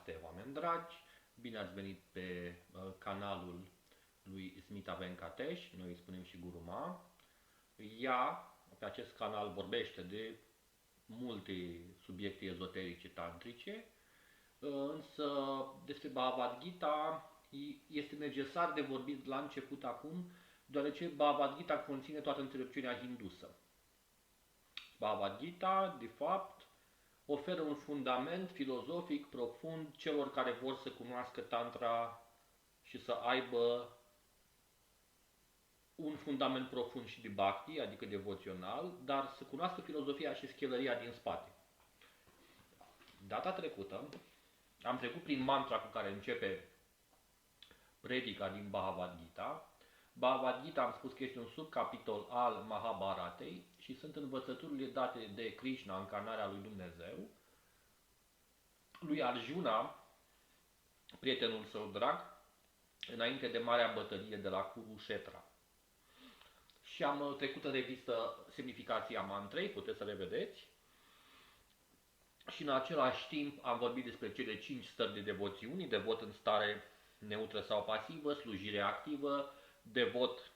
Namaste, oameni dragi! Bine ați venit pe canalul lui Smita Venkatesh, noi îi spunem și Guru Ma. Ea, pe acest canal, vorbește de multe subiecte ezoterice, tantrice, însă despre Bhagavad Gita este necesar de vorbit la început acum, deoarece Bhagavad Gita conține toată înțelepciunea hindusă. Bhagavad Gita, de fapt, oferă un fundament filozofic profund celor care vor să cunoască Tantra și să aibă un fundament profund și de bhakti, adică devoțional, dar să cunoască filozofia și schelăria din spate. Data trecută am trecut prin mantra cu care începe predica din Bhagavad Gita. Bhagavad Gita am spus că este un subcapitol al Mahabharatei și sunt învățăturile date de Krishna, încarnarea lui Dumnezeu, lui Arjuna, prietenul său drag, înainte de marea bătălie de la Kurukshetra. Și am trecut în revistă semnificația mantrei, puteți să le vedeți. Și în același timp am vorbit despre cele 5 stări de devoțiuni, devot în stare neutră sau pasivă, slujire activă, devot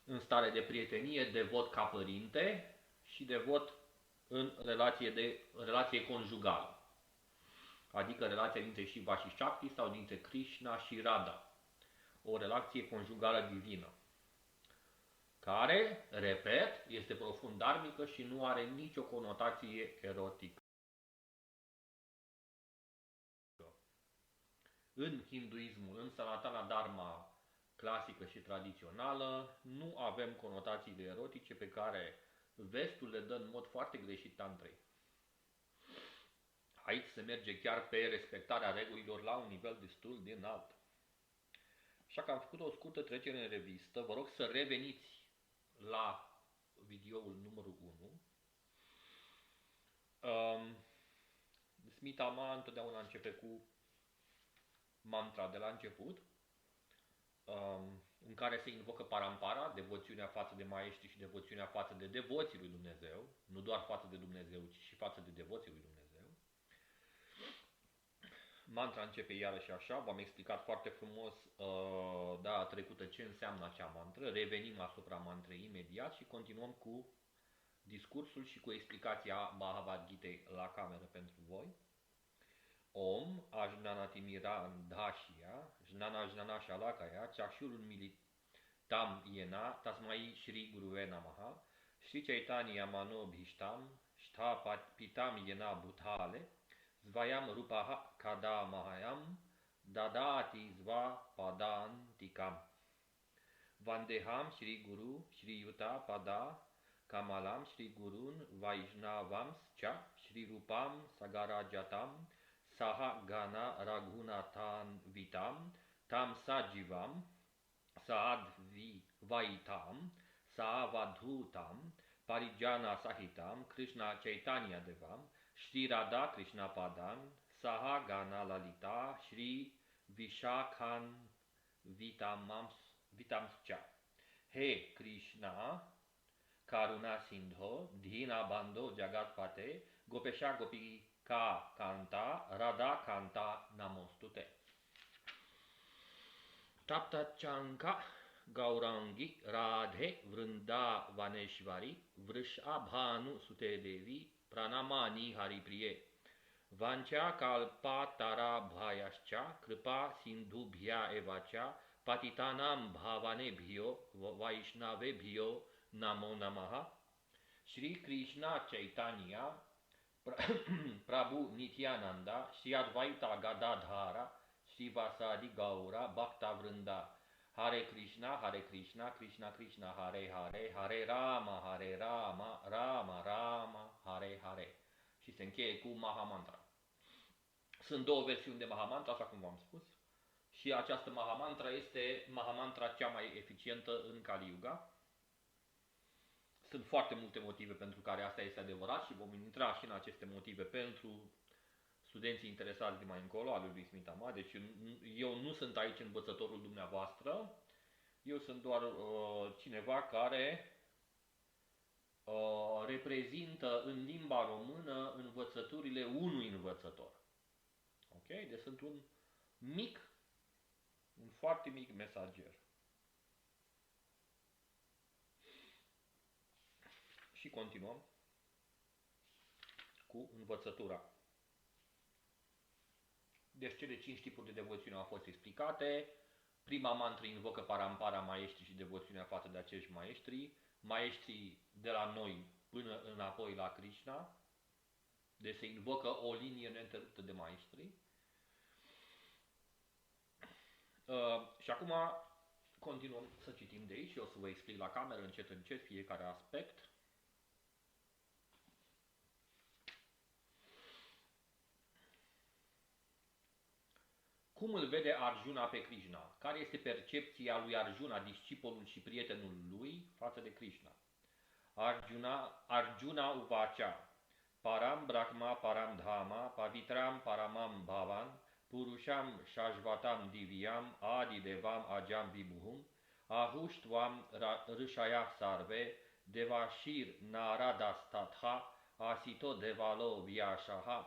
în stare de prietenie, devot ca părinte și devot în relație conjugală. Adică relația dintre Shiva și Shakti sau dintre Krishna și Radha. O relație conjugală divină, care, repet, este profund dharmică și nu are nicio conotație erotică. În hinduismul, în Sanatana Dharma clasică și tradițională, nu avem conotațiile erotice pe care vestul le dă în mod foarte greșit tantrei. Aici se merge chiar pe respectarea regulilor la un nivel destul de înalt. Așa că am făcut o scurtă trecere în revistă. Vă rog să reveniți la videoul numărul 1. Smita Ma întotdeauna începe cu mantra de la început, în care se invocă parampara, devoțiunea față de maestri și devoțiunea față de devoții lui Dumnezeu, nu doar față de Dumnezeu, ci și față de devoții lui Dumnezeu. Mantra începe iarăși așa, v-am explicat foarte frumos data trecută ce înseamnă acea mantră, revenim asupra mantrei imediat și continuăm cu discursul și cu explicația Bhagavad Gitei la cameră pentru voi. Om, ajnanatimira dhashya, jnana jnana shalakaya, chakshurun militam yena, tasmai shri guruve namaha, shri chaitanya mano bhishtam, shtha pitam yena bhutale, zvayam rupaha kada mahayam, dadati zva padantikam. Vandeham Shri Guru Shri Yuta Pada Kamalam Shri Gurun Vaishnavams Cha Shri Rupam Sagarajatam Saha Gana Raghunathan Vitam Tam Sajivam Saadvi Vaitam Saavadhutam Parijana Sahitam Krishna Chaitanya Devam Shri Radha Krishna Padan Saha Gana Lalita Shri Vishakhan Vitamscha. He Krishna Karuna Sindho Dina Bando Jagatpate Gopesha Gopika Kanta Radha Kanta Namostute. Tapta Chanka Gaurangi Radhe Vrunda Vaneshvari Vrishabhanu Sute Devi Pranamani Haripriye Vancha Kalpatara Bhayascha Kripa Sindhubhya Evacha Patitanam Bhavanebhyo Vaishnavebhyo Namo Namaha. Shri Krishna Chaitanya Prabhu Nityananda Shri Advaita Gadadhara Shri Vasadi Gaura Bhakta Vrinda. Hare Krishna, Krishna Krishna, Hare Hare, Hare Rama, Rama Rama, Hare Hare. Și se încheie cu Mahamantra. Sunt două versiuni de Mahamantra, așa cum v-am spus. Și această Mahamantra este Mahamantra cea mai eficientă în Kali Yuga. Sunt foarte multe motive pentru care asta este adevărat și vom intra și în aceste motive pentru studenții interesați de mai încolo, al lui Smita Ma. Deci eu nu sunt aici învățătorul dumneavoastră, eu sunt doar cineva care reprezintă în limba română învățăturile unui învățător. Ok? Deci sunt un foarte mic mesager. Și continuăm cu învățătura. Deci cele 5 tipuri de devoțiune au fost explicate. Prima mantră invocă parampara maestri și devoțiunea față de acești maestri. Maestrii de la noi până înapoi la Krishna. Deci se invocă o linie neîntreruptă de maestri. Și acum continuăm să citim de aici. Eu o să vă explic la cameră încet fiecare aspect. Cum îl vede Arjuna pe Krishna? Care este percepția lui Arjuna, discipolul și prietenul lui, față de Krishna? Arjuna Uvacha Param Brahma Param Dhama Pavitram Paramam Bhavan Purusham Shashvatam Divyam Adi Devam Ajam Vibhuhum Ahuštvam Rishaya Sarve Devashir Naradastatha Asito Devalo Vyashaha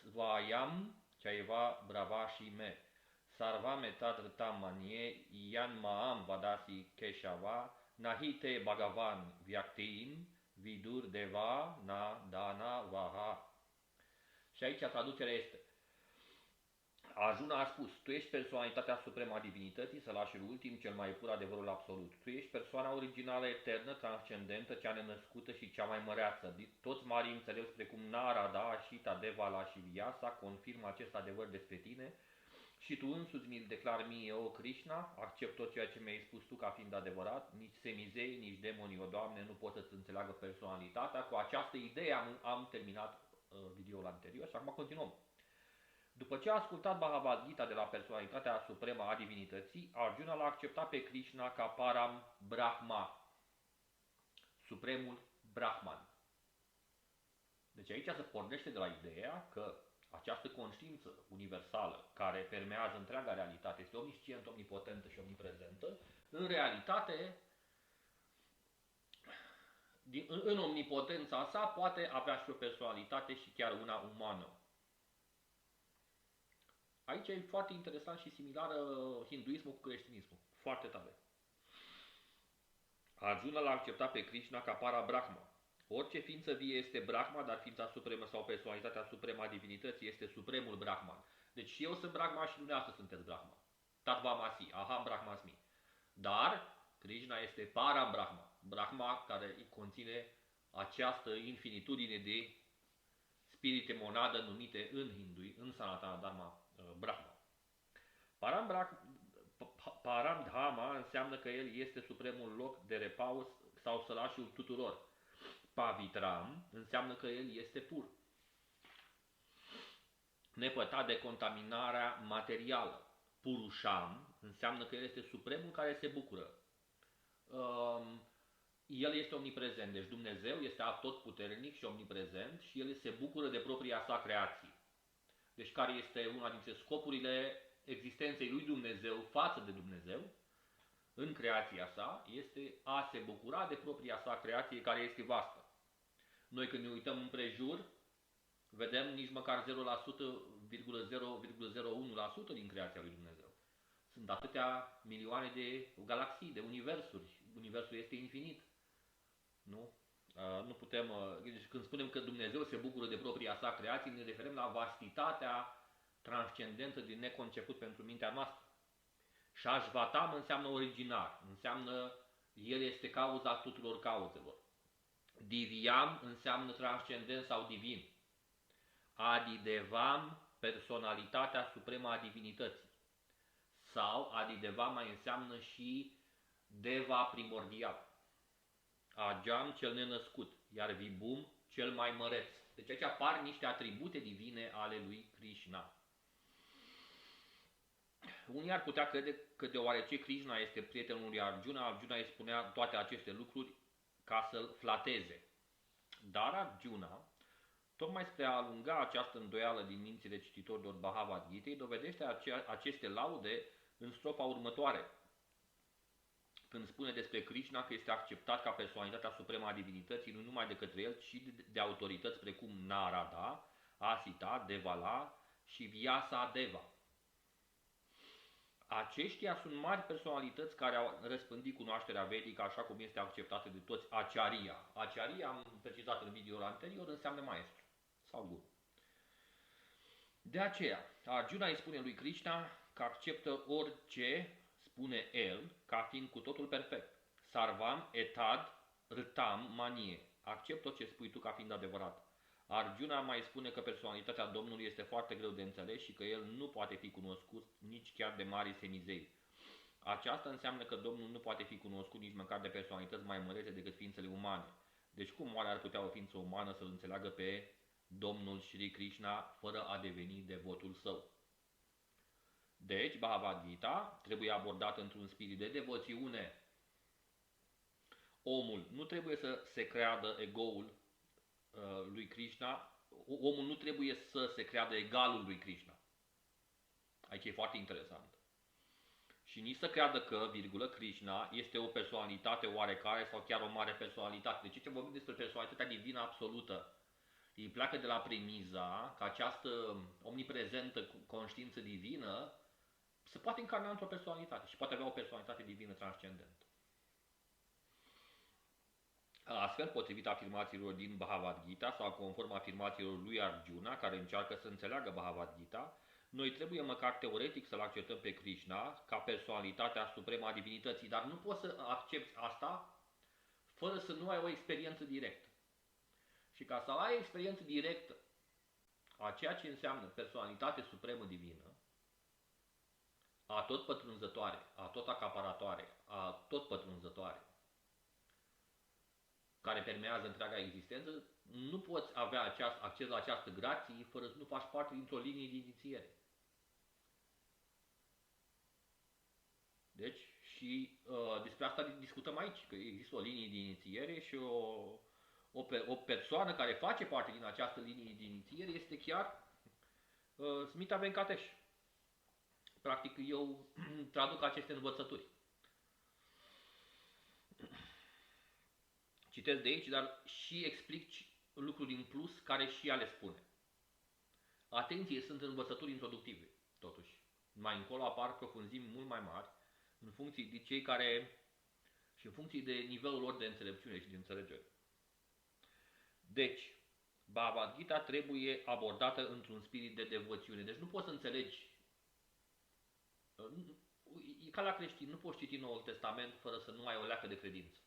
Svayam Chaiva Bravashi Me Sarvame Tadritam Manye Yan Maam Vadasi Keshava Nahite Bhagavan Vyaktim Vidur Deva Na Dana Vaha. Și aici traducerea este: Arjuna a spus, tu ești personalitatea supremă a divinității, sălașul ultim, cel mai pur, adevărul absolut. Tu ești persoana originală, eternă, transcendentă, cea nenăscută și cea mai măreață. Toți marii înțelepți precum Narada, Ashita, Devala și Vyasa confirmă acest adevăr despre tine și tu însuți mi-l declar mie, o Krishna, accept tot ceea ce mi-ai spus tu ca fiind adevărat, nici semizei, nici demonii, o Doamne, nu pot să-ți înțeleagă personalitatea. Cu această idee am terminat videoul anterior și acum continuăm. După ce a ascultat Bhagavad Gita de la personalitatea supremă a divinității, Arjuna l-a acceptat pe Krishna ca Param Brahma, supremul Brahman. Deci aici se pornește de la ideea că această conștiință universală care permează întreaga realitate, este omniscientă, omnipotentă și omniprezentă, în realitate, în omnipotența sa, poate avea și o personalitate și chiar una umană. Aici e foarte interesant și similar hinduismul cu creștinismul. Foarte tare. Arjuna l-a acceptat pe Krishna ca para Brahma. Orice ființă vie este Brahma, dar ființa supremă sau personalitatea supremă a divinității este supremul Brahman. Deci și eu sunt Brahma și dumneavoastră sunteți Brahma. Tatvamasi, aham Brahmasmi. Dar Krishna este para Brahma. Brahma care conține această infinitudine de spirite monadă numite în hindui, în Sanatana Dharma, Brahma. Param Dhama înseamnă că el este supremul loc de repaus sau sălașul tuturor. Pavitram înseamnă că el este pur, nepătat de contaminarea materială. Purusham înseamnă că el este supremul care se bucură. El este omniprezent, deci Dumnezeu este atotputernic și omniprezent și el se bucură de propria sa creație. Deci care este una dintre scopurile existenței lui Dumnezeu față de Dumnezeu în creația sa, este a se bucura de propria sa creație care este vastă. Noi când ne uităm împrejur, vedem nici măcar 0,0,01% din creația lui Dumnezeu. Sunt atâtea milioane de galaxii, de universuri. Universul este infinit. Nu? Nu putem, deci când spunem că Dumnezeu se bucură de propria sa creație, ne referim la vastitatea transcendentă din neconceput pentru mintea noastră. Shashvatam înseamnă originar, înseamnă el este cauza tuturor cauzelor. Divyam înseamnă transcendent sau divin. Adidevam, personalitatea supremă a divinității. Sau Adidevam mai înseamnă și Deva primordial. Ajam cel nenăscut, iar Vibhum cel mai măreț. Deci aici apar niște atribute divine ale lui Krishna. Unii ar putea crede că deoarece Krishna este prietenul lui Arjuna, Arjuna îi spunea toate aceste lucruri ca să-l flateze. Dar Arjuna, tocmai spre a alunga această îndoială din mințile cititorilor Bhagavad Gitei, dovedește aceste laude în strofa următoare, când spune despre Krishna că este acceptat ca personalitatea supremă a divinității nu numai de către el, ci de autorități precum Narada, Asita, Devala și Vyasadeva. Aceștia sunt mari personalități care au răspândit cunoașterea vedică așa cum este acceptată de toți. Acharya. Acharya, am precizat în videoul anterior, înseamnă maestru sau guru. De aceea, Arjuna îi spune lui Krishna că acceptă orice spune el ca fiind cu totul perfect. Sarvam etad rtam manie. Accept tot ce spui tu ca fiind adevărat. Arjuna mai spune că personalitatea Domnului este foarte greu de înțeles și că el nu poate fi cunoscut nici chiar de mari semizei. Aceasta înseamnă că Domnul nu poate fi cunoscut nici măcar de personalități mai mărețe decât ființele umane. Deci cum oare ar putea o ființă umană să-L înțeleagă pe Domnul Shri Krishna fără a deveni devotul său? Deci, Bhagavad Gita trebuie abordat într-un spirit de devoțiune. Omul nu trebuie să se creadă egoul lui Krishna, omul nu trebuie să se creadă egalul lui Krishna. Aici e foarte interesant. Și nici să creadă că, virgulă, Krishna este o personalitate oarecare sau chiar o mare personalitate. Deci ce vorbim despre personalitatea divină absolută. Ei pleacă de la premiza că această omniprezentă conștiință divină se poate încarna într-o personalitate și poate avea o personalitate divină transcendentă. Astfel, potrivit afirmațiilor din Bhagavad Gita sau conform afirmațiilor lui Arjuna, care încearcă să înțeleagă Bhagavad Gita, noi trebuie măcar teoretic să-L acceptăm pe Krishna ca personalitatea supremă a divinității, dar nu poți să accepti asta fără să nu ai o experiență directă. Și ca să ai experiență directă a ceea ce înseamnă personalitate supremă divină, a tot pătrunzătoare, a tot acaparatoare, a tot pătrunzătoare, care permează întreaga existență, nu poți avea acces la această grație fără să nu faci parte dintr-o linie de inițiere. Deci, și despre asta discutăm aici, că există o linie de inițiere și o persoană care face parte din această linie de inițiere este chiar Smita Venkatesh. Practic, eu traduc aceste învățături. Citesc de aici, dar și explic lucruri în plus care și ea le spune. Atenție, sunt învățături introductive, totuși. Mai încolo apar profunzimi mult mai mari în funcție de cei care și în funcție de nivelul lor de înțelepciune și de înțelegere. Deci, Bhagavad Gita trebuie abordată într-un spirit de devoțiune. Deci nu poți să înțelegi, e ca la creștin, nu poți citi Noul Testament fără să nu ai o leacă de credință.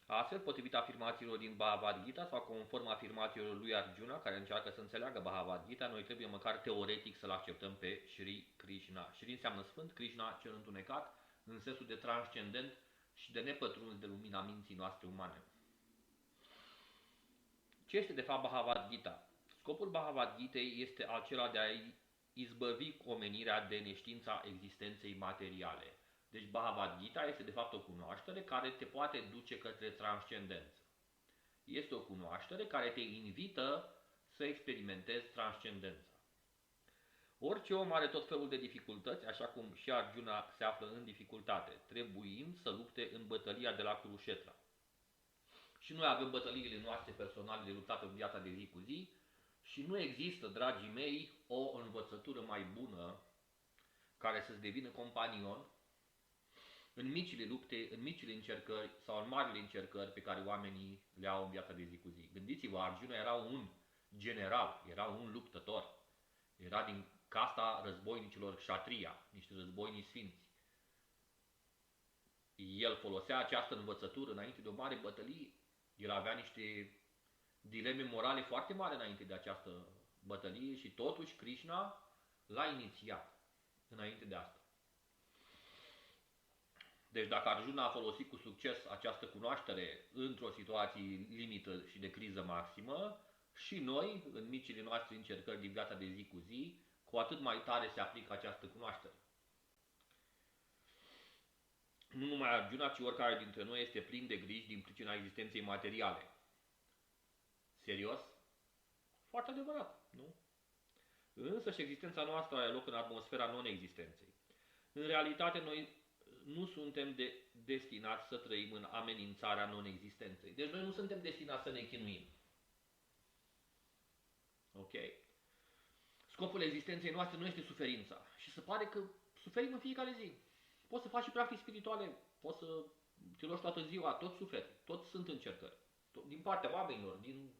Astfel, potrivit afirmațiilor din Bhagavad Gita sau conform afirmațiilor lui Arjuna, care încearcă să înțeleagă Bhagavad Gita, noi trebuie măcar teoretic să-L acceptăm pe Shri Krishna. Shri înseamnă Sfânt, Krishna cel întunecat, în sensul de transcendent și de nepătruns de lumina minții noastre umane. Ce este de fapt Bhagavad Gita? Scopul Bhagavad Gitei este acela de a izbăvi omenirea de neștiința existenței materiale. Deci Bhagavad Gita este de fapt o cunoaștere care te poate duce către transcendență. Este o cunoaștere care te invită să experimentezi transcendența. Orice om are tot felul de dificultăți, așa cum și Arjuna se află în dificultate, trebuind să lupte în bătălia de la Kurukshetra. Și noi avem bătăliile noastre personale de luptat în viața de zi cu zi și nu există, dragii mei, o învățătură mai bună care să-ți devină companion în micile lupte, în micile încercări sau în marile încercări pe care oamenii le au în viața de zi cu zi. Gândiți-vă, Arjuna era un general, era un luptător, era din casta războinicilor Kshatriya, niște războinici sfinți. El folosea această învățătură înainte de o mare bătălie. El avea niște dileme morale foarte mari înainte de această bătălie și totuși Krishna l-a inițiat înainte de asta. Deci dacă Arjuna a folosit cu succes această cunoaștere într-o situație limită și de criză maximă, și noi, în micile noastre încercări din viața de zi cu zi, cu atât mai tare se aplică această cunoaștere. Nu numai Arjuna, ci oricare dintre noi este plin de griji din pricina existenței materiale. Serios? Foarte adevărat, nu? Însă și existența noastră are loc în atmosfera non-existenței. În realitate, noi nu suntem destinați să trăim în amenințarea non-existenței. Deci noi nu suntem destinați să ne chinuim. Ok? scopul existenței noastre nu este suferința. Și se pare că suferim în fiecare zi. Poți să faci și practici spirituale, poți să te rogi toată ziua, tot suferi, tot sunt încercări. Din partea oamenilor, din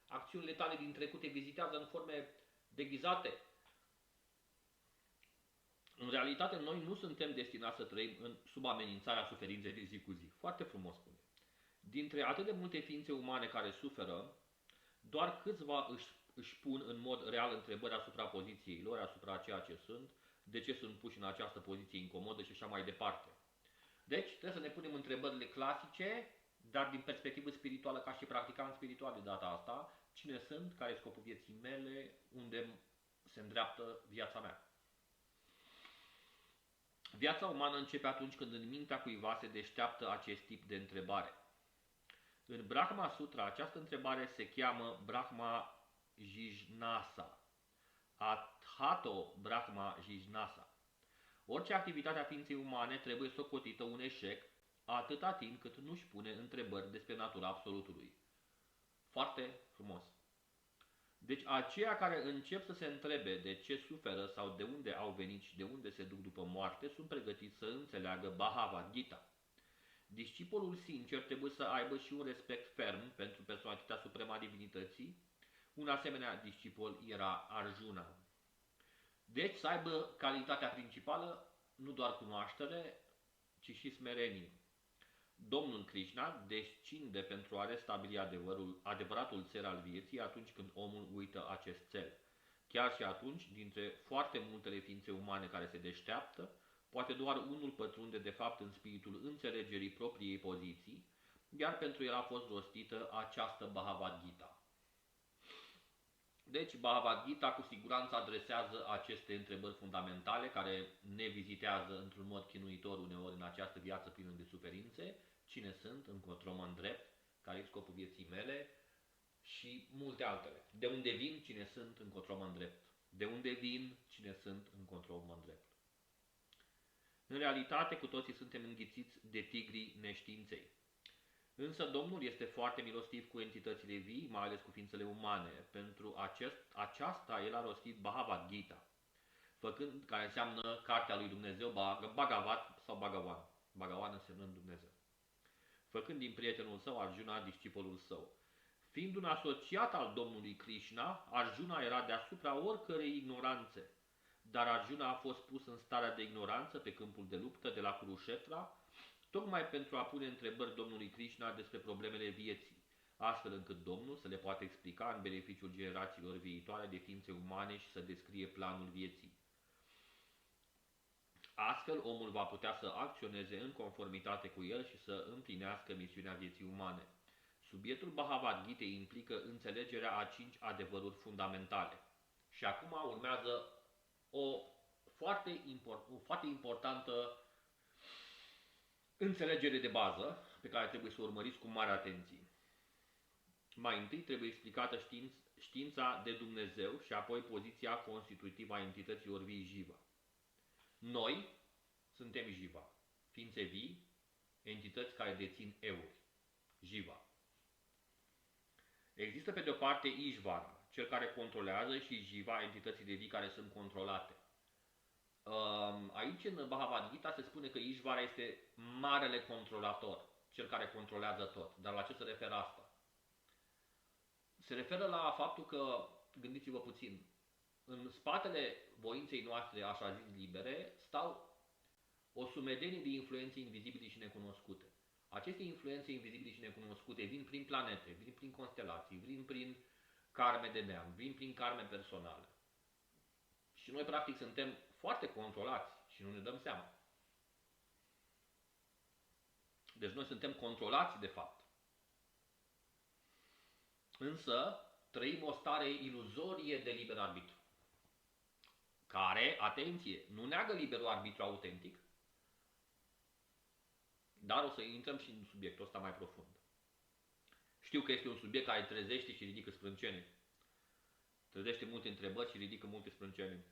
acțiunile tale din trecut te vizitează în forme deghizate. În realitate, noi nu suntem destinați să trăim sub amenințarea suferinței de zi cu zi. Foarte frumos spune. Dintre atât de multe ființe umane care suferă, doar câțiva își pun în mod real întrebări asupra poziției lor, asupra ceea ce sunt, de ce sunt puși în această poziție incomodă și așa mai departe. Deci, trebuie să ne punem întrebările clasice, dar din perspectivă spirituală, ca și practicant spiritual de data asta, cine sunt, care e scopul vieții mele, unde se îndreaptă viața mea. Viața umană începe atunci când în mintea cuiva se deșteaptă acest tip de întrebare. În Brahma Sutra, această întrebare se cheamă Brahma Jijnasa, Athato Brahma Jijnasa. Orice activitate a ființei umane trebuie socotită un eșec atâta timp cât nu-și pune întrebări despre natura absolutului. Foarte frumos. Deci aceia care încep să se întrebe de ce suferă sau de unde au venit și de unde se duc după moarte sunt pregătiți să înțeleagă Bhagavad Gita. Discipolul sincer trebuie să aibă și un respect ferm pentru personalitatea suprema a divinității. Un asemenea discipol era Arjuna. Deci să aibă calitatea principală, nu doar cunoaștere, ci și smerenie. Domnul Krishna descinde pentru a restabili adevăratul țel al vieții atunci când omul uită acest țel. Chiar și atunci, dintre foarte multele ființe umane care se deșteaptă, poate doar unul pătrunde de fapt în spiritul înțelegerii propriei poziții, iar pentru el a fost rostită această Bhagavad Gita. Deci Bhagavad Gita cu siguranță adresează aceste întrebări fundamentale care ne vizitează într-un mod chinuitor uneori în această viață plină de suferințe. Cine sunt, încotro mă îndrept, care e scopul vieții mele și multe altele. De unde vin, cine sunt, încotro mă îndrept. De unde vin, cine sunt, încotro mă îndrept. În realitate, cu toții suntem înghițiți de tigrii neștiinței. Însă Domnul este foarte milostiv cu entitățile vii, mai ales cu ființele umane. Pentru aceasta el a rostit Bhagavad Gita, care înseamnă cartea lui Dumnezeu, Bhagavat sau Bhagavan. Bhagavan însemnând Dumnezeu. Făcând din prietenul său Arjuna discipolul său. Fiind un asociat al Domnului Krishna, Arjuna era deasupra oricărei ignoranțe. Dar Arjuna a fost pus în starea de ignoranță pe câmpul de luptă de la Kurukshetra, tocmai pentru a pune întrebări Domnului Krishna despre problemele vieții, astfel încât Domnul să le poată explica în beneficiul generațiilor viitoare de ființe umane și să descrie planul vieții. Astfel, omul va putea să acționeze în conformitate cu el și să împlinească misiunea vieții umane. Subiectul Bhagavad Gita implică înțelegerea a 5 adevăruri fundamentale. Și acum urmează o foarte importantă înțelegere de bază pe care trebuie să o urmăriți cu mare atenție. Mai întâi trebuie explicată știința de Dumnezeu și apoi poziția constitutivă a entităților vii Jiva. Noi suntem Jiva, ființe vii, entități care dețin euri, Jiva. Există pe de o parte Ishvara, cel care controlează, și Jiva, entitățile vii care sunt controlate. Aici în Bhagavad Gita se spune că Ishvara este marele controlator, cel care controlează tot. Dar la ce se referă asta? Se referă la faptul că, gândiți-vă puțin, în spatele voinței noastre, așa zis libere, stau o sumedenie de influențe invizibile și necunoscute. Aceste influențe invizibile și necunoscute vin prin planete, vin prin constelații, vin prin karme de neam, vin prin karme personale. Și noi, practic, suntem foarte controlați și nu ne dăm seama. Deci noi suntem controlați, de fapt. Însă, trăim o stare iluzorie de liber arbitru, care, atenție, nu neagă liberul arbitru autentic, dar o să intrăm și în subiectul ăsta mai profund. Știu că este un subiect care trezește și ridică sprâncene. Trezește multe întrebări și ridică multe sprâncene.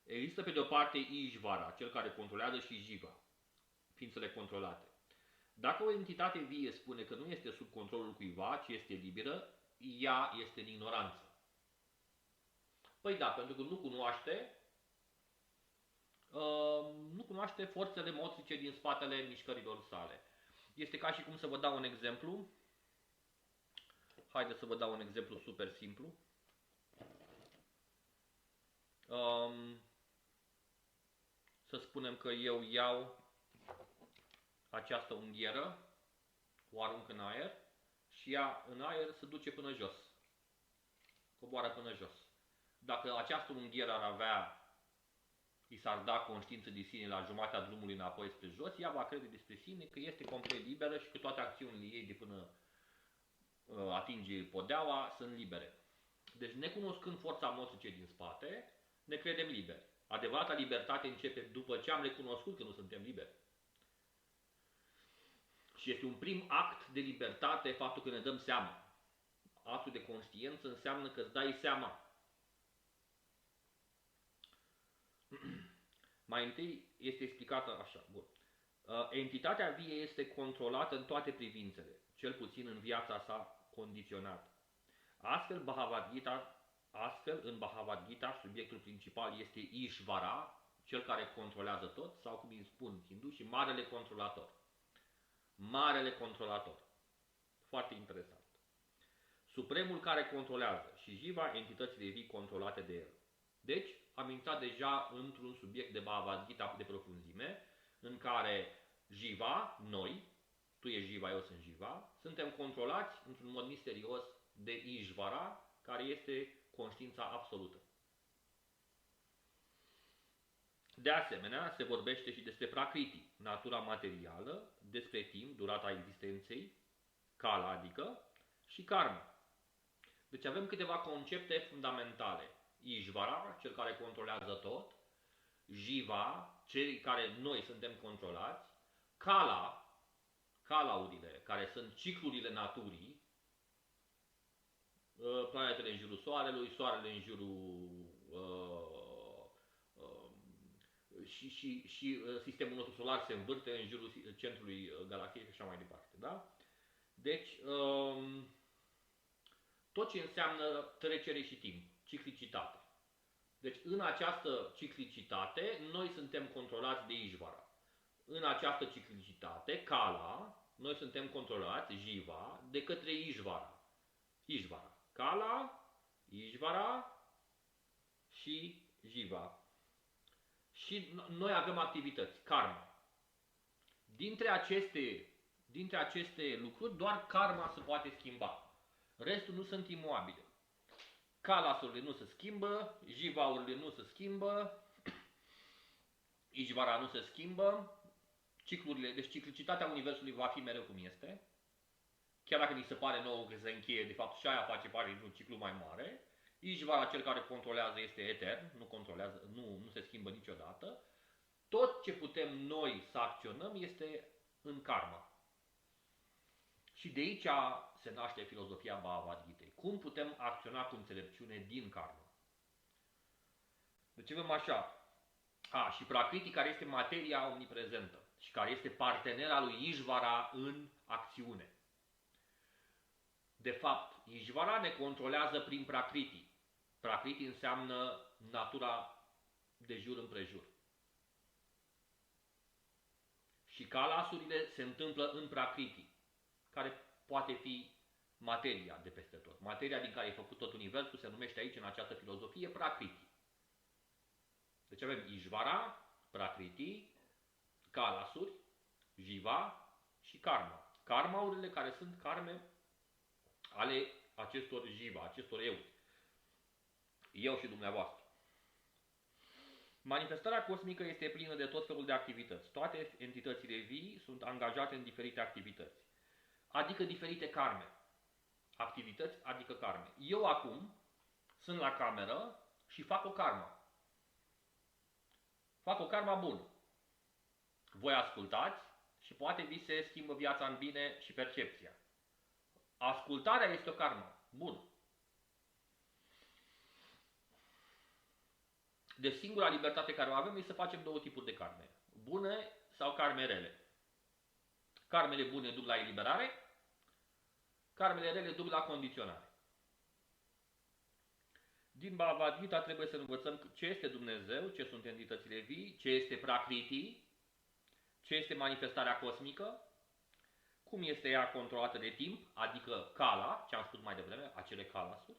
Există pe de o parte Ishvara, cel care controlează, și Jiva, ființele controlate. Dacă o entitate vie spune că nu este sub controlul cuiva, ci este liberă, ea este în ignoranță. Păi da, pentru că nu cunoaște forțele motrice din spatele mișcărilor sale. Este ca și cum să vă dau un exemplu. Haideți să vă dau un exemplu super simplu. Să spunem că eu iau această unghieră, o arunc în aer și ea în aer se duce până jos. Coboară până jos. Dacă această unghieră ar avea, i s-ar da conștiință de sine la jumatea drumului înapoi spre jos, ea va crede despre sine că este complet liberă și că toate acțiunile ei de până atinge podeaua sunt libere. Deci, necunoscând forța motrice din spate, ne credem liberi. Adevărata libertate începe după ce am recunoscut că nu suntem liberi. Și este un prim act de libertate faptul că ne dăm seama. Actul de conștiință înseamnă că îți dai seama. Mai întâi este explicată așa. Bun. Entitatea vie este controlată în toate privințele, cel puțin în viața sa condiționată. Astfel, în Bhagavad Gita, subiectul principal este Ishvara, cel care controlează tot, sau cum îi spun hindușii, marele controlator. Marele controlator. Foarte interesant. Supremul care controlează și Jiva, entitățile vii controlate de el. Deci, am intrat deja într-un subiect de Bhagavad Gita de profunzime, în care Jiva, noi, tu ești Jiva, eu sunt Jiva, suntem controlați într-un mod misterios de Ishvara, care este conștiința absolută. De asemenea, se vorbește și despre Prakriti, natura materială, despre timp, durata existenței, kala adică, și karma. Deci avem câteva concepte fundamentale. Ishvara, cel care controlează tot, Jiva, cei care noi suntem controlați, Kalaurile, care sunt ciclurile naturii, planetele în jurul Soarelui, Soarele în jurul și sistemul nostru solar se învârte în jurul centrului galaxiei și așa mai departe. Da? Deci, tot ce înseamnă trecere și timp, ciclicitate. Deci, în această ciclicitate, noi suntem controlați de Ishvara. În această ciclicitate, Kala, noi suntem controlați, Jiva, de către Ishvara. Ishvara. Kala, Ishvara și Jiva. Și noi avem activități, karma. Dintre aceste lucruri, doar karma se poate schimba. Restul nu sunt imobile. Kalasurile nu se schimbă, Jivaurile nu se schimbă, Ishvara nu se schimbă, deci ciclicitatea Universului va fi mereu cum este. Chiar dacă ni se pare nouă că se încheie, de fapt și aia face parte dintr-un ciclu mai mare. Ishvara, cel care controlează, este etern, nu se schimbă niciodată. Tot ce putem noi să acționăm este în karma. Și de aici se naște filozofia Bhagavad Gitei. Cum putem acționa cu înțelepciune din karma? Deci avem așa. Și Prakriti, care este materia omniprezentă și care este partenera lui Ishvara în acțiune. De fapt, Ishvara ne controlează prin Prakriti. Prakriti înseamnă natura de jur împrejur. Și kalasurile se întâmplă în Prakriti, care poate fi materia de peste tot. Materia din care e făcut tot universul se numește aici, în această filozofie, Prakriti. Deci avem Ishvara, Prakriti, kalasuri, Jiva și karma. Karmaurile care sunt karme ale acestor Jiva, acestor eu. Eu și dumneavoastră. Manifestarea cosmică este plină de tot felul de activități. Toate entitățile vii sunt angajate în diferite activități. Adică diferite karme. Activități adică karme. Eu acum sunt la cameră și fac o karmă. Fac o karmă bună. Voi ascultați și poate vi se schimbă viața în bine și percepția. Ascultarea este o karmă bună. Deci singura libertate care o avem este să facem două tipuri de karme. Bune sau karme rele. Karmele bune duc la eliberare, karmele rele duc la condiționare. Din Bhagavad Gita trebuie să învățăm ce este Dumnezeu, ce sunt entitățile vii, ce este Prakriti, ce este manifestarea cosmică, cum este ea controlată de timp, adică Kala, ce am spus mai devreme, acele Kalasuri,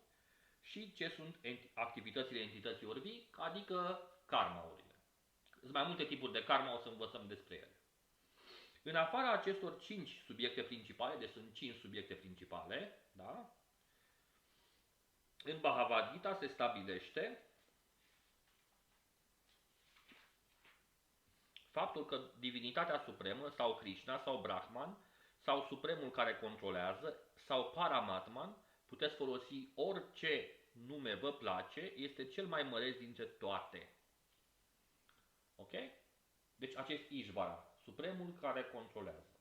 și ce sunt activitățile entităților vii, adică karmaurile. Sunt mai multe tipuri de karma, o să învățăm despre ele. În afara acestor 5 subiecte principale, deci sunt 5 subiecte principale, da? În Bhagavad Gita se stabilește faptul că divinitatea supremă, sau Krishna, sau Brahman, sau supremul care controlează, sau Paramatman, puteți folosi orice nume vă place, este cel mai măreț dintre toate. Ok? Deci acest Ishvara, supremul care controlează.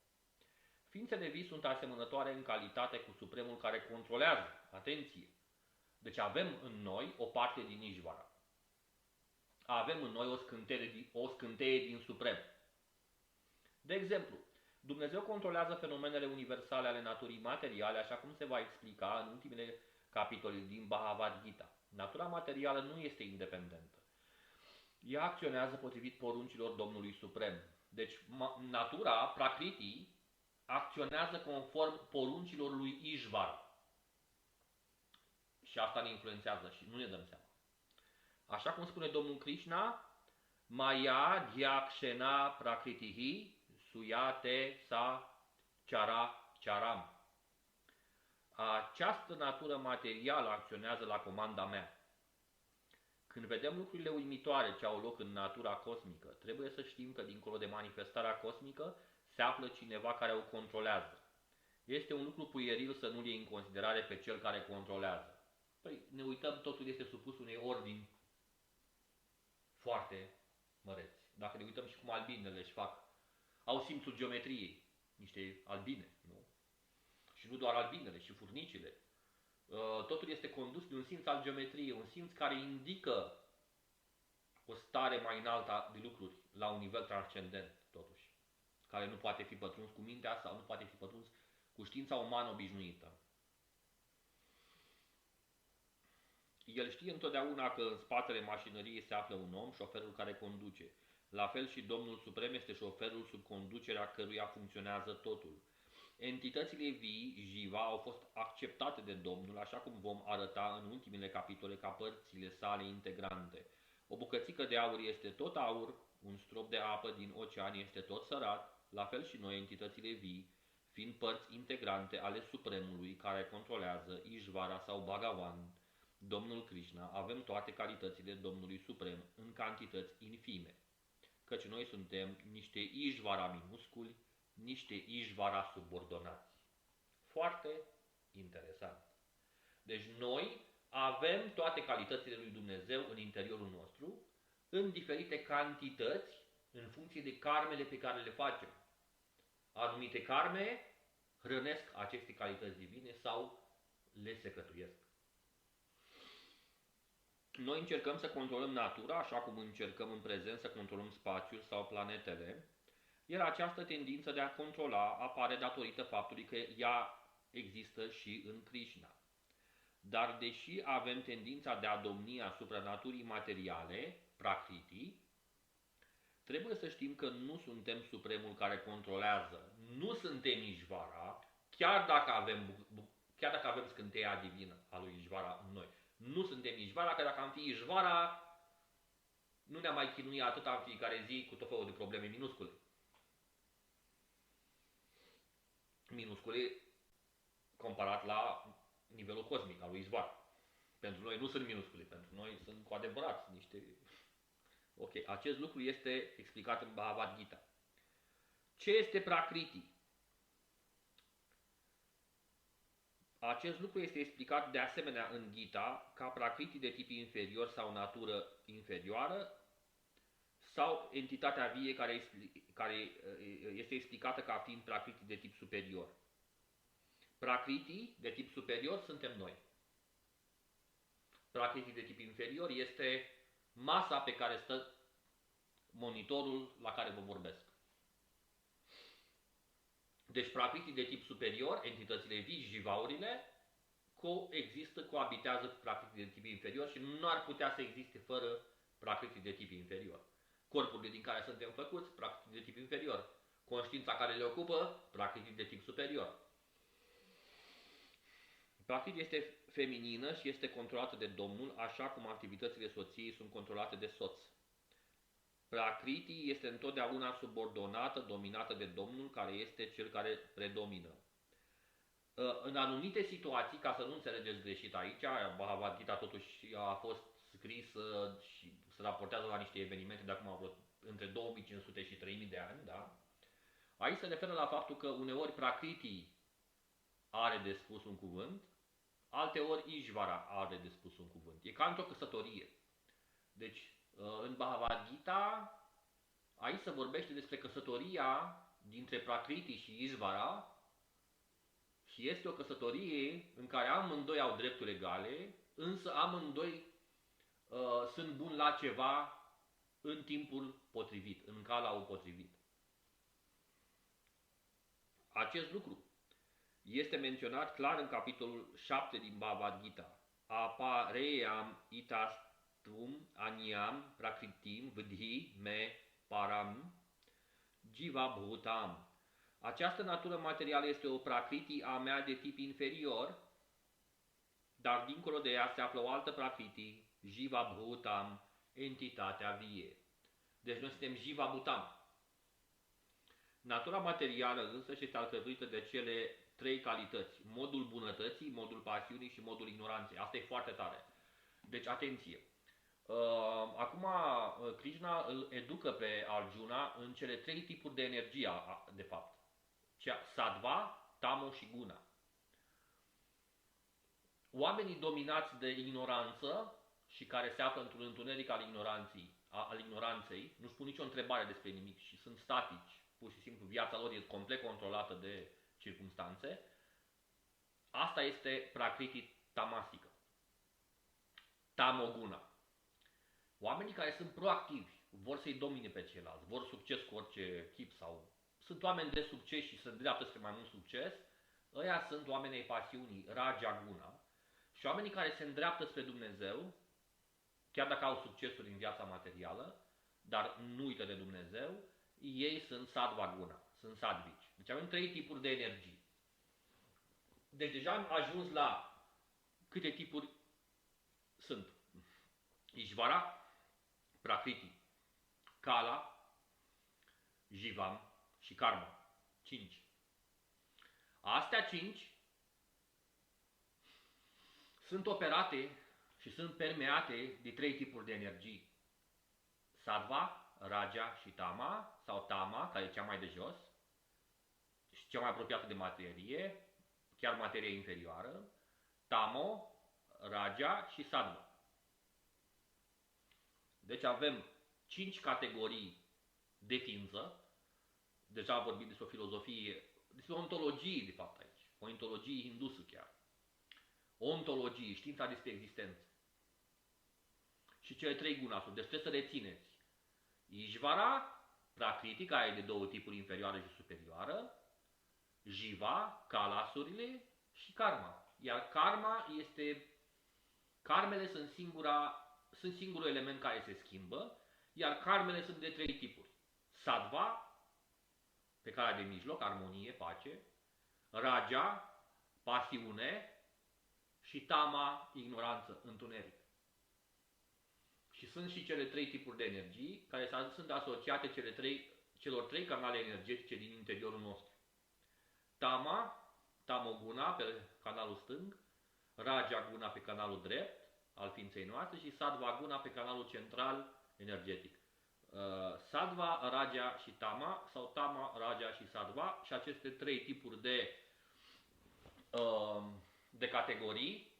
Ființele vii sunt asemănătoare în calitate cu supremul care controlează. Atenție! Deci avem în noi o parte din Ishvara. Avem în noi o scânteie din suprem. De exemplu, Dumnezeu controlează fenomenele universale ale naturii materiale, așa cum se va explica în ultimele capitole din Bhagavad Gita. Natura materială nu este independentă. Ea acționează potrivit poruncilor Domnului Suprem. Deci natura, Prakriti, acționează conform poruncilor lui Ishvara. Și asta ne influențează și nu ne dăm seama. Așa cum spune Domnul Krishna, Maya Dyakshena Prakritihi Suyate Sa Chara Charam. Această natură materială acționează la comanda mea. Când vedem lucrurile uimitoare ce au loc în natura cosmică, trebuie să știm că dincolo de manifestarea cosmică se află cineva care o controlează. Este un lucru puieril să nu-l iei în considerare pe cel care controlează. Păi ne uităm, totul este supus unei ordini foarte măreți. Dacă ne uităm și cum albinele își fac, au simțul geometriei, niște albine, nu? Și nu doar albinele, și furnicile. Totul este condus de un simț al geometriei, un simț care indică o stare mai înaltă de lucruri, la un nivel transcendent, totuși, care nu poate fi pătruns cu mintea sau nu poate fi pătruns cu știința umană obișnuită. El știe întotdeauna că în spatele mașinăriei se află un om, șoferul care conduce. La fel și Domnul Suprem este șoferul sub conducerea căruia funcționează totul. Entitățile vii, Jiva, au fost acceptate de Domnul, așa cum vom arăta în ultimele capitole, ca părțile sale integrante. O bucățică de aur este tot aur, un strop de apă din ocean este tot sărat, la fel și noi, entitățile vii, fiind părți integrante ale Supremului care controlează Ishvara sau Bhagavan, Domnul Krishna, avem toate calitățile Domnului Suprem în cantități infime, căci noi suntem niște Ishvara minusculi, niște Ishvara subordonați. Foarte interesant. Deci noi avem toate calitățile lui Dumnezeu în interiorul nostru, în diferite cantități, în funcție de karmele pe care le facem. Anumite karme hrănesc aceste calități divine sau le secătuiesc. Noi încercăm să controlăm natura, așa cum încercăm în prezent să controlăm spațiul sau planetele, iar această tendință de a controla apare datorită faptului că ea există și în Krishna. Dar deși avem tendința de a domni asupra naturii materiale, Prakriti, trebuie să știm că nu suntem Supremul care controlează, nu suntem Ishvara, chiar dacă avem scânteia divină a lui Ishvara în noi. Nu suntem Ishvara, că dacă am fi Ishvara, nu ne-am mai chinuit atâta în fiecare zi cu tot felul de probleme minuscule. Minuscule comparat la nivelul cosmic al lui Ishvara. Pentru noi nu sunt minuscule, pentru noi sunt cu adevărat niște... Ok, acest lucru este explicat în Bhagavad Gita. Ce este Prakriti? Acest lucru este explicat de asemenea în Gita ca Prakriti de tip inferior sau natură inferioară sau entitatea vie care este explicată ca fiind Prakriti de tip superior. Prakriti de tip superior suntem noi. Prakriti de tip inferior este masa pe care stă monitorul la care vă vorbesc. Deci Prakriti de tip superior, entitățile vii, jivaurile, coexistă, coabitează cu prakriti de tip inferior și nu ar putea să existe fără prakriti de tip inferior. Corpurile din care suntem făcuți, prakriti de tip inferior. Conștiința care le ocupă, prakriti de tip superior. Prakriti este feminină și este controlată de domnul, așa cum activitățile soției sunt controlate de soț. Prakriti este întotdeauna subordonată, dominată de domnul, care este cel care predomină. În anumite situații, ca să nu înțelegeți greșit aici, Bhagavad Gita totuși a fost scris și se raportează la niște evenimente de acum între 2500 și 3000 de ani, da? Aici se referă la faptul că uneori Prakriti are de spus un cuvânt, alteori Ishvara are de spus un cuvânt. E ca într-o căsătorie. Deci, în Bhagavad Gita, aici se vorbește despre căsătoria dintre Prakriti și Ishvara și este o căsătorie în care amândoi au drepturi egale, însă amândoi sunt buni la ceva în timpul potrivit, în calul potrivit. Acest lucru este menționat clar în capitolul 7 din Bhagavad Gita. Apareyam itastum aniam prakritim vidhi me param jiva bhutam. Această natură materială este o prakriti a mea de tip inferior, dar dincolo de ea se află o altă prakriti, jiva bhutam, entitatea vie. Deci noi suntem jiva bhutam. Natura materială însă este alcătuită de cele trei calități: modul bunătății, modul pasiunii și modul ignoranței. Asta e foarte tare. Deci atenție! Acum Krishna îl educă pe Arjuna în cele trei tipuri de energie, de fapt. Sattva, Tamo și Guna. Oamenii dominați de ignoranță și care se află într-un întuneric al ignoranței, nu-și pun nicio întrebare despre nimic și sunt statici. Pur și simplu viața lor e complet controlată de circumstanțe. Asta este prakriti tamasică. Tamoguna. Oamenii care sunt proactivi, vor să-i domine pe ceilalți, vor succes cu orice chip sau sunt oameni de succes și se îndreaptă spre mai mult succes, ăia sunt oamenii ai pasiunii, Raja Guna. Și oamenii care se îndreaptă spre Dumnezeu, chiar dacă au succesuri în viața materială, dar nu uită de Dumnezeu, ei sunt Sattva Guna, sunt sadvici. Deci avem trei tipuri de energie. Deci deja am ajuns la câte tipuri sunt. Ishvara, Prakriti, Kala, Jivam și Karma. 5. Astea 5 sunt operate și sunt permeate de trei tipuri de energii. Sattva, Raja și Tama, sau Tama, care e cea mai de jos și cea mai apropiată de materie, chiar materie inferioară, Tamo, Raja și Sattva. Deci avem 5 categorii de ființă. Deja vorbim despre o filozofie, despre o ontologie de fapt aici, o ontologie hindusă chiar. O ontologie, știința despre existență. Și cele trei gunasuri, deci trebuie să rețineți. Ishvara, Prakriti, care e de două tipuri, inferioară și superioară, Jiva, Kalasurile și Karma. Iar Karma este, karmele sunt singurul element care se schimbă, iar karmele sunt de trei tipuri. Sattva, pe calea de mijloc, armonie, pace, Raja, pasiune și Tama, ignoranță, întuneric. Și sunt și cele trei tipuri de energii care sunt asociate celor trei canale energetice din interiorul nostru. Tama, Tamoguna pe canalul stâng, Raja Guna pe canalul drept al ființei noastre și Sattva Guna pe canalul central energetic. Sattva, Raja și Tama sau Tama, Raja și Sattva, și aceste trei tipuri de categorii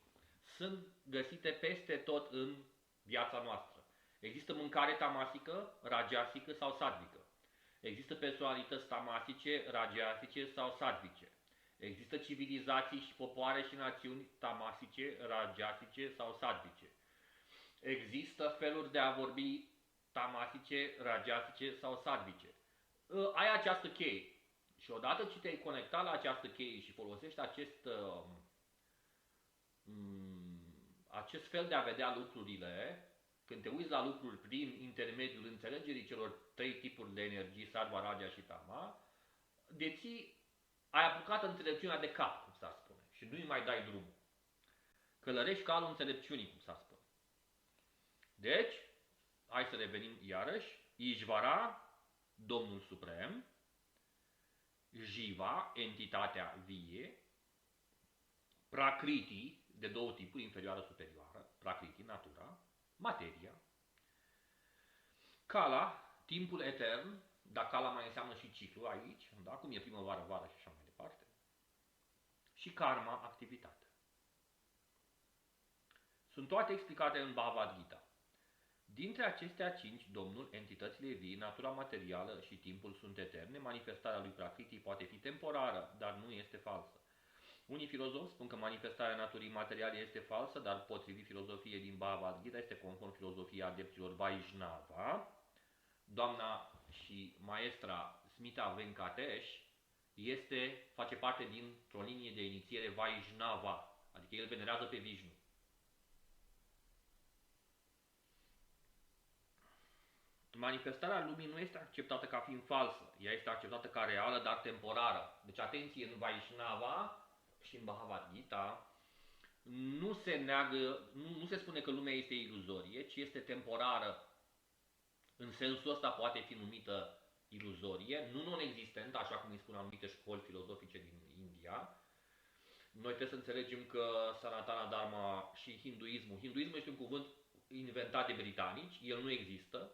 sunt găsite peste tot în viața noastră. Există mâncare tamasică, rajasică sau sattvică. Există personalități tamasice, rajasice sau sattvice. Există civilizații și popoare și națiuni tamasice, rajasice sau sattvice. Există feluri de a vorbi tamasice, rajasice sau sattvice. Ai această cheie. Și odată ce te-ai conectat la această cheie și folosești acest fel de a vedea lucrurile, când te uiți la lucruri prin intermediul înțelegerii celor trei tipuri de energii, sattva, raja și tama, ai apucat înțelepciunea de cap, cum s-ar spune, și nu-i mai dai drumul. Călărești calul înțelepciunii, cum s-ar spune. Deci, hai să revenim iarăși, Ishvara, Domnul Suprem, Jiva, entitatea vie, Prakriti, de două tipuri, inferioară-superioară, Prakriti, natura, materia, Kala, timpul etern, dar Kala mai înseamnă și ciclu aici, da? Cum e primăvară, vară și așa mai departe, și Karma, activitate. Sunt toate explicate în Bhagavad Gita. Dintre acestea cinci, Domnul, entitățile vii, natura materială și timpul sunt eterne, manifestarea lui Prakriti poate fi temporară, dar nu este falsă. Unii filozofi spun că manifestarea naturii materiale este falsă, dar potrivit filozofiei din Bhagavad Gita este conform filozofiei adepților Vaishnava. Doamna și maestra Smita Venkatesh face parte dintr-o linie de inițiere Vaishnava, adică el venerează pe Vishnu. Manifestarea lumii nu este acceptată ca fiind falsă, ea este acceptată ca reală, dar temporară. Deci atenție, în Vaishnava și în Bhagavad Gita nu se spune că lumea este iluzorie, ci este temporară. În sensul ăsta poate fi numită iluzorie, nu non-existentă, așa cum îi spun anumite școli filozofice din India. Noi trebuie să înțelegem că Sanatana Dharma și hinduismul este un cuvânt inventat de britanici, el nu există.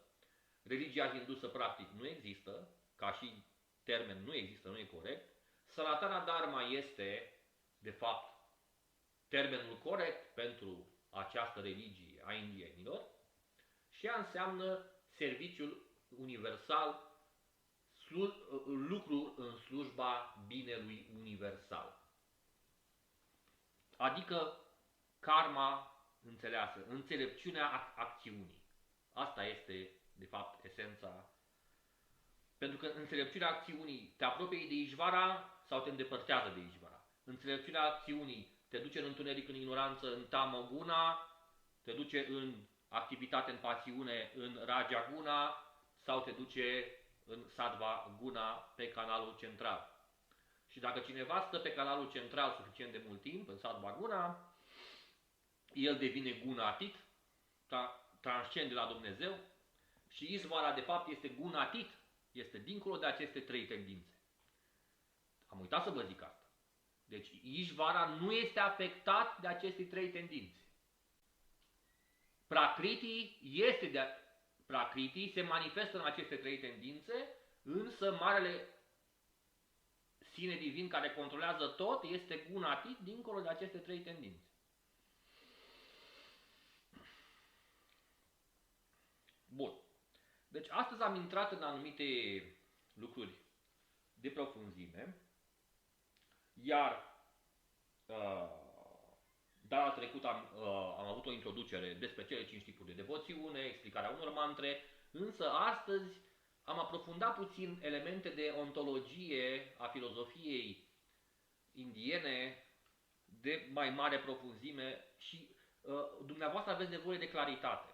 Religia hindusă practic nu există, ca și termen nu există, nu e corect. Sanatana Dharma este, de fapt, termenul corect pentru această religie a indienilor și ea înseamnă serviciul universal, lucru în slujba binelui universal. Adică karma înțeleasă, înțelepciunea acțiunii. Asta este, de fapt, esența. Pentru că înțelepciunea acțiunii te apropie de Ishvara sau te îndepărtează de Ishvara. Înțelepciunea acțiunii te duce în întuneric, în ignoranță, în tamoguna, te duce în activitate, în pasiune, în raja guna sau te duce în sattva guna pe canalul central. Și dacă cineva stă pe canalul central suficient de mult timp, în sattva guna, el devine gunatit, transcende la Dumnezeu și Ishvara de fapt este gunatit, este dincolo de aceste trei tendințe. Am uitat să vă zic asta. Deci Ishvara nu este afectat de aceste trei tendințe. Prakriti se manifestă în aceste trei tendințe, însă marele sine divin care controlează tot este gunatit dincolo de aceste trei tendințe. Bun. Deci astăzi am intrat în anumite lucruri de profunzime, iar data trecută am avut o introducere despre cele 5 tipuri de devoțiune, explicarea unor mantre, însă astăzi am aprofundat puțin elemente de ontologie a filozofiei indiene de mai mare profunzime și dumneavoastră aveți nevoie de claritate.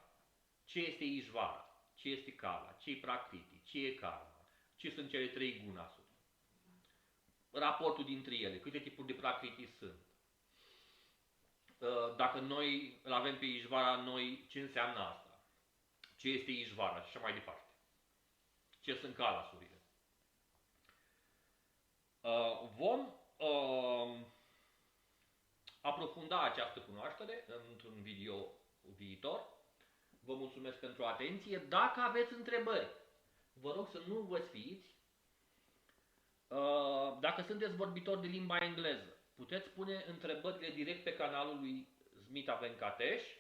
Ce este Ishvara? Ce este Kala? Ce e Prakriti? Ce e Karma? Ce sunt cele trei gunasuri? Raportul dintre ele, câte tipuri de Prakriti sunt? Dacă noi îl avem pe Ishvara, noi ce înseamnă asta? Ce este Ishvara? Și așa mai departe. Ce sunt Kalasurile? Vom aprofunda această cunoaștere într-un video viitor. Vă mulțumesc pentru atenție. Dacă aveți întrebări, vă rog să nu vă sfiiți. Dacă sunteți vorbitori de limba engleză, puteți pune întrebările direct pe canalul lui Smita Venkatesh.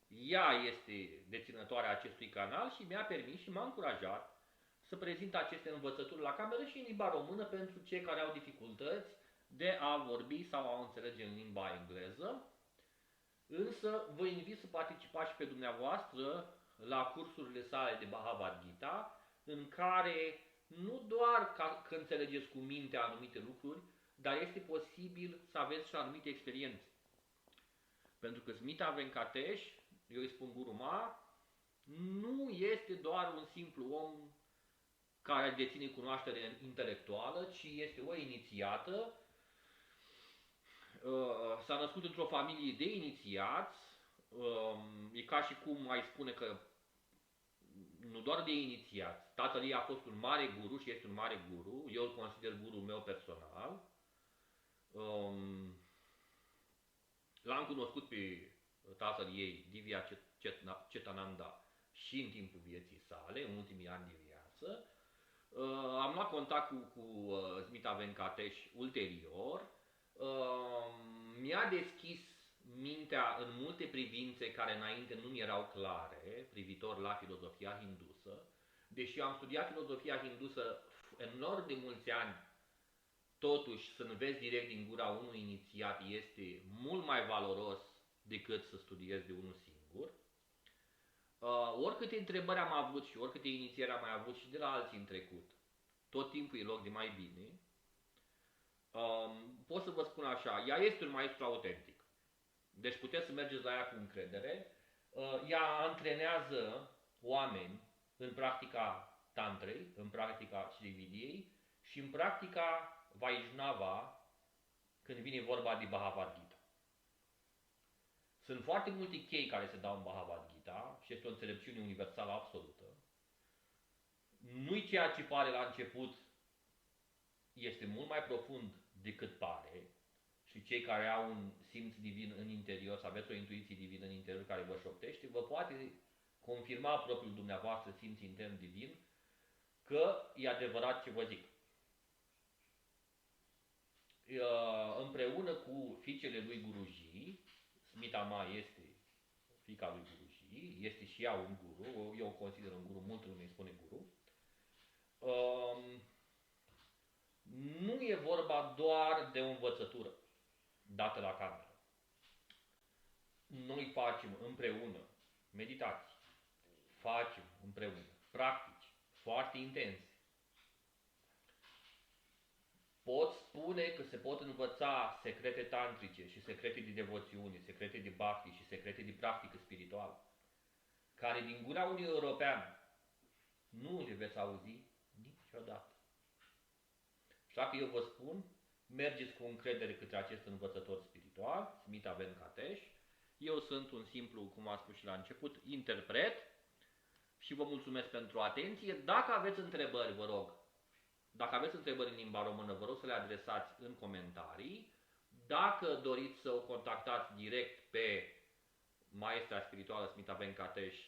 Ea este deținătoarea acestui canal și mi-a permis și m-a încurajat să prezint aceste învățături la cameră și în limba română pentru cei care au dificultăți de a vorbi sau a înțelege în limba engleză. Însă vă invit să participați și pe dumneavoastră la cursurile sale de Bhagavad Gita, în care nu doar că înțelegeți cu mintea anumite lucruri, dar este posibil să aveți și anumite experiențe. Pentru că Smita Venkatesh, eu îi spun Guru Ma, nu este doar un simplu om care deține cunoaștere intelectuală, ci este o inițiată. S-a născut într-o familie de inițiați. E ca și cum ai spune că nu doar de inițiați. Tatăl ei a fost un mare guru și este un mare guru. Eu îl consider gurul meu personal. L-am cunoscut pe tatăl ei, Divya Chetananda, și în timpul vieții sale, în ultimii ani de viață. Am luat contact cu Smita Venkatesh ulterior. Mi-a deschis mintea în multe privințe care înainte nu mi erau clare, privitor la filozofia hindusă. Deși am studiat filozofia hindusă enorm de mulți ani, totuși să înveți direct din gura unui inițiat este mult mai valoros decât să studiezi de unul singur. Oricâte întrebări am avut și oricâte inițieri am mai avut și de la alții în trecut, tot timpul e loc de mai bine. Pot să vă spun așa, ea este un maestru autentic. Deci puteți să mergeți la ea cu încredere. Ea antrenează oameni în practica tantrei, în practica Srividiei și în practica Vaishnava când vine vorba de Bhagavad Gita. Sunt foarte multe chei care se dau în Bhagavad Gita și este o înțelepciune universală absolută. Nu-i ceea ce pare la început, este mult mai profund decât pare. Și cei care au un simț divin în interior, să aveți o intuiție divină în interior care vă șoptește, vă poate confirma propriul dumneavoastră simț intern divin că e adevărat ce vă zic. Împreună cu fiicele lui Guruji, Smita Ma este fiica lui Guruji, este și ea un guru, eu o consider un guru, multă lume îi spune guru. Nu e vorba doar de o învățătură dată la cameră. Noi facem împreună meditații, facem împreună practici foarte intense. Pot spune că se pot învăța secrete tantrice și secrete de devoțiune, secrete de bhakti și secrete de practică spirituală, care din gura unui european nu le veți auzi niciodată. Așa că eu vă spun, mergeți cu încredere către acest învățător spiritual, Smita Venkatesh. Eu sunt un simplu, cum am spus și la început, interpret și vă mulțumesc pentru atenție. Dacă aveți întrebări, vă rog, dacă aveți întrebări în limba română, vă rog să le adresați în comentarii. Dacă doriți să o contactați direct pe maestra spirituală Smita Venkatesh,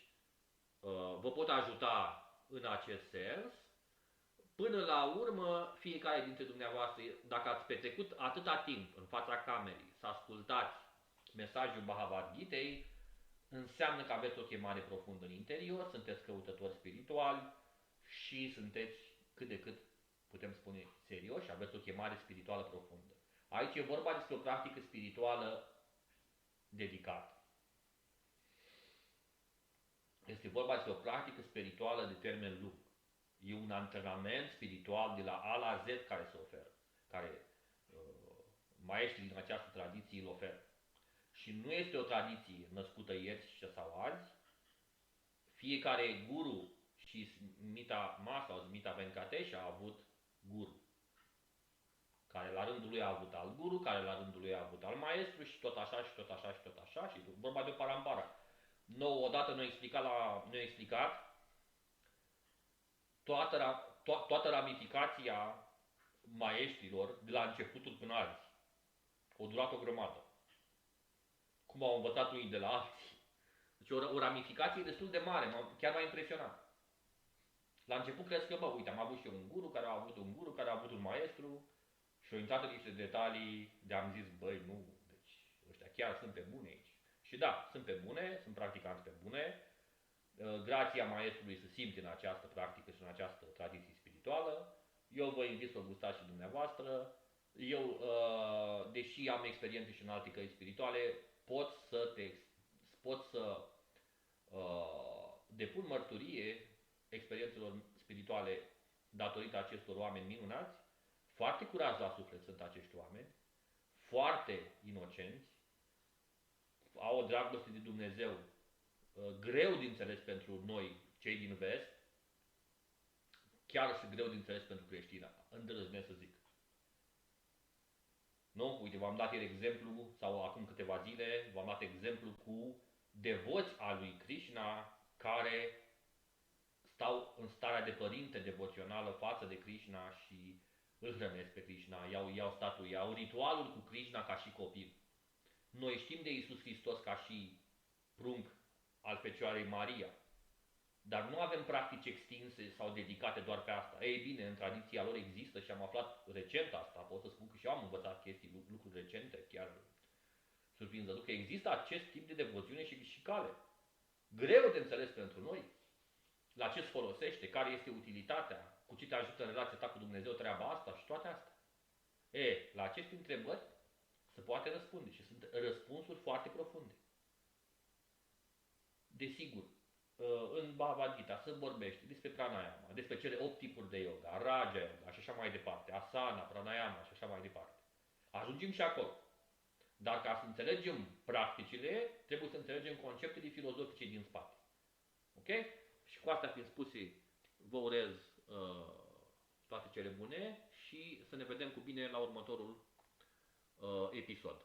vă pot ajuta în acest sens. Până la urmă, fiecare dintre dumneavoastră, dacă ați petrecut atâta timp în fața camerei să ascultați mesajul Bhagavad Gitei, înseamnă că aveți o chemare profundă în interior, sunteți căutători spirituali și sunteți cât de cât, putem spune, serioși, aveți o chemare spirituală profundă. Aici e vorba despre o practică spirituală dedicată. Este vorba despre o practică spirituală de termen lung. E un antrenament spiritual de la A la Z care se oferă, care maestrii din această tradiție îl oferă. Și nu este o tradiție născută ieri sau azi. Fiecare guru și Smita Ma sau Smita Venkatesh a avut guru, care la rândul lui a avut alt guru, care la rândul lui a avut alt maestru și tot așa și tot așa și tot așa și vorba de o parampara. Nou, odată ne-a explicat toată ramificația maestrilor de la începutul până azi. O durat o grămadă. Cum au învățat unii de la alții. Deci o ramificație destul de mare, chiar m-a impresionat. La început crezi că, uite, am avut și eu un guru care a avut un guru, care a avut un maestru și au intrat în niște detalii de am zis, băi, nu, deci ăștia chiar sunt pe bune aici. Și da, sunt pe bune, sunt practicanți pe bune. Grația maestrului se simte în această practică și în această tradiție spirituală. Eu vă invit să o gustați și dumneavoastră. Eu, deși am experiențe și în alte căi spirituale, pot să depun mărturie experiențelor spirituale datorită acestor oameni minunați. Foarte curați la suflet sunt acești oameni, foarte inocenți, au o dragoste de Dumnezeu greu de înțeles pentru noi, cei din vest, chiar și greu de înțeles pentru creștini, îndrăznesc să zic. Nu? Uite, v-am dat ieri exemplu, sau acum câteva zile, v-am dat exemplu cu devoți al lui Krishna care stau în starea de părinte devoțională față de Krishna și îl hrănesc pe Krishna, iau statuia, iau ritualul cu Krishna ca și copil. Noi știm de Iisus Hristos ca și prunc al Fecioarei Maria, dar nu avem practici extinse sau dedicate doar pe asta. Ei bine, în tradiția lor există și am aflat recent asta, pot să spun că și eu am învățat chestii, lucruri recente, chiar surprinzător, că există acest tip de devoțiune și cale. Greu de înțeles pentru noi, la ce se folosește, care este utilitatea, cu ce te ajută în relația ta cu Dumnezeu treaba asta și toate astea. La aceste întrebări se poate răspunde și sunt răspunsuri foarte profunde. Desigur, în Bhagavad Gita se vorbește despre pranayama, despre cele 8 tipuri de yoga, raja yoga și așa mai departe, asana, pranayama și așa mai departe. Ajungem și acolo. Dar ca să înțelegem practicile, trebuie să înțelegem conceptele filozofice din spate. Ok? Și cu asta fiind spuse, vă urez toate cele bune și să ne vedem cu bine la următorul episod.